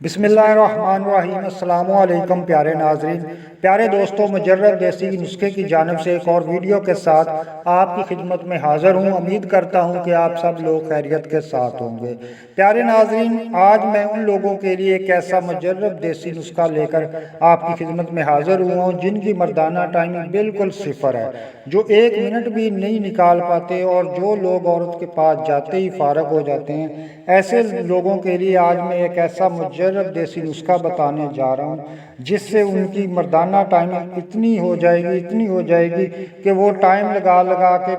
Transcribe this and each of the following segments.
बिस्मिल्लाहिर्रहमानिर्रहीम। अस्सलाम वालेकुम प्यारे नाजरीन, प्यारे दोस्तों, मुजर्रब देसी नुस्खे की जानिब से एक और वीडियो के साथ आपकी खिदमत में हाज़िर हूँ। उम्मीद करता हूँ कि आप सब लोग खैरियत के साथ होंगे। प्यारे नाजरीन, आज मैं उन लोगों के लिए एक ऐसा मुजर्रब देसी नुस्खा लेकर आपकी खिदमत में हाज़िर हुआ हूँ जिनकी मर्दाना टाइमिंग बिल्कुल सिफर है, जो 1 मिनट भी नहीं निकाल पाते और जो लोग औरत के पास जाते ही फारग हो जाते हैं। ऐसे लोगों के लिए आज मैं एक ऐसा मुजर्रब देसी नुस्खा बताने जा रहा हूँ जिससे उनकी मर्दाना टाइमिंग इतनी हो जाएगी कि वो टाइम लगा लगा के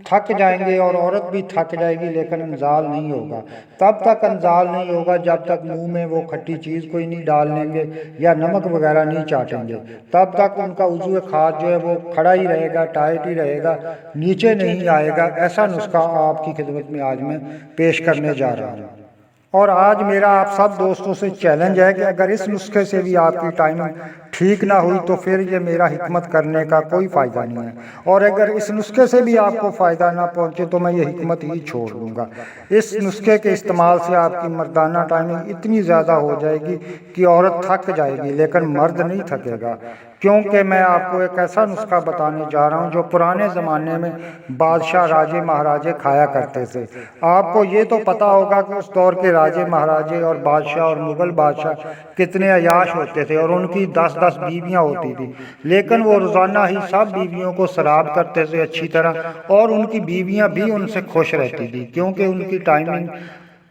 थक जाएंगे और औरत भी थक जाएगी, लेकिन इंजाल नहीं होगा। तब तक इंजाल नहीं होगा जब तक मुंह में वो खट्टी चीज़ कोई नहीं डाल लेंगे या नमक वगैरह नहीं चाटेंगे। तब तक उनका उज़्व खास जो है वो खड़ा ही रहेगा, टाइट ही रहेगा, नीचे नहीं आएगा। ऐसा नुस्खा आपकी खिदमत में आज मैं पेश करने जा रहा हूँ। और आज मेरा आप सब दोस्तों से चैलेंज है कि अगर इस नुस्खे से भी आपकी टाइमिंग ठीक ना हुई तो फिर ये मेरा हिकमत करने का कोई फ़ायदा नहीं है, और अगर इस नुस्खे से भी आपको फ़ायदा ना पहुंचे तो मैं ये हिकमत ही छोड़ दूंगा। इस नुस्खे के इस्तेमाल से आपकी मर्दाना टाइमिंग इतनी ज़्यादा हो जाएगी कि औरत थक जाएगी, लेकिन मर्द नहीं थकेगा, क्योंकि मैं आपको एक ऐसा नुस्खा बताने जा रहा हूँ जो पुराने ज़माने में बादशाह राजे महाराजे खाया करते थे। आपको ये तो पता होगा कि उस दौर के राजे महाराजे और बादशाह और मुग़ल बादशाह कितने अयाश होते थे और उनकी 10-10 बीवियाँ होती थी, लेकिन वो रोज़ाना ही सब बीवियों को शराब करते थे अच्छी तरह, और उनकी बीवियाँ भी उनसे खुश रहती थी क्योंकि उनकी टाइमिंग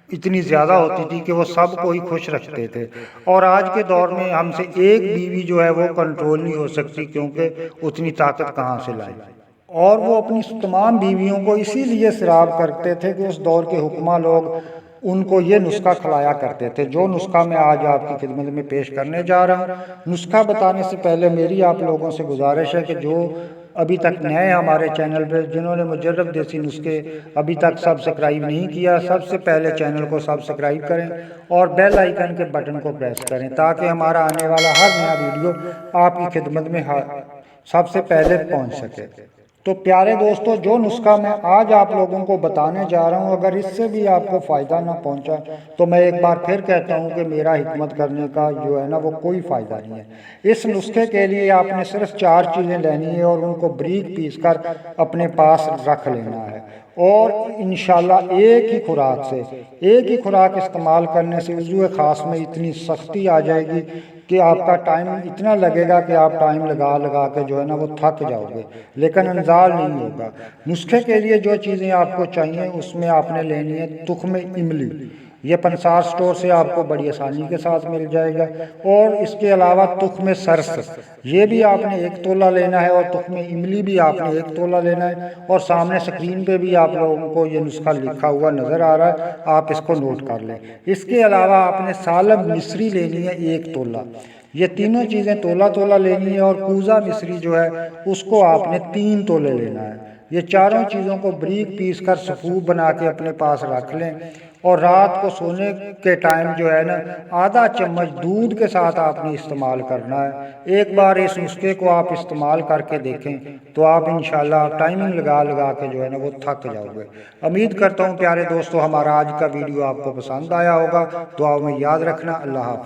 इतनी ज़्यादा होती थी कि वो सबको ही खुश रखते थे। और आज के दौर में हमसे एक बीवी जो है वो कंट्रोल नहीं हो सकती, क्योंकि उतनी ताकत कहाँ से लाए। और वो अपनी तमाम बीवियों को इसीलिए शराब करते थे कि उस दौर के हुक्मा लोग उनको ये नुस्खा खिलाया करते थे, जो नुस्खा मैं आज आपकी खिदमत में पेश करने जा रहा हूँ। नुस्खा बताने से पहले मेरी आप लोगों से गुजारिश है कि जो अभी तक नए हमारे चैनल पे, जिन्होंने मुजर्रब देसी नुस्खे अभी तक सब्सक्राइब नहीं किया, सबसे पहले चैनल को सब्सक्राइब करें और बेल आइकन के बटन को प्रेस करें ताकि हमारा आने वाला हर नया वीडियो आपकी खिदमत में सबसे पहले पहुंच सके। तो प्यारे दोस्तों, जो नुस्खा मैं आज आप लोगों को बताने जा रहा हूं, अगर इससे भी आपको फ़ायदा ना पहुंचा तो मैं एक बार फिर कहता हूं कि मेरा हिकमत करने का जो है ना वो कोई फ़ायदा नहीं है। इस नुस्खे के लिए आपने सिर्फ 4 चीज़ें लेनी है और उनको बारीक पीस कर अपने पास रख लेना है, और इंशाल्लाह एक ही खुराक इस्तेमाल करने से उज़्व खास में इतनी सख्ती आ जाएगी कि आपका टाइम इतना लगेगा कि आप टाइम लगा लगा के जो है ना वो थक जाओगे, लेकिन इंजाल नहीं होगा। नुस्खे के लिए जो चीज़ें आपको चाहिए उसमें आपने लेनी है तुख्म इमली। ये पंसार स्टोर से आपको बड़ी आसानी के साथ मिल जाएगा। और इसके अलावा तुख्म सरस, ये भी आपने 1 तोला लेना है, और तुख्म इमली भी आपने 1 तोला लेना है। और सामने स्क्रीन पे भी आप लोगों को ये नुस्खा लिखा हुआ नज़र आ रहा है, आप इसको नोट कर लें। इसके अलावा आपने सालब मिश्री लेनी है 1 तोला। ये तीनों चीज़ें तोला तोला लेनी है, और कूजा मिश्री जो है उसको आपने 3 तोले लेना है। ये चारों चीज़ों को बारीक पीस कर सफ़ूफ बना के अपने पास रख लें, और रात को सोने के टाइम जो है ना आधा चम्मच दूध के साथ आपने इस्तेमाल करना है। एक बार इस नुस्खे को आप इस्तेमाल करके देखें तो आप इंशाल्लाह टाइमिंग लगा लगा के जो है ना वो थक जाओगे। उम्मीद करता हूँ प्यारे दोस्तों हमारा आज का वीडियो आपको पसंद आया होगा। दुआ में याद रखना। अल्लाह हाफ़िज़।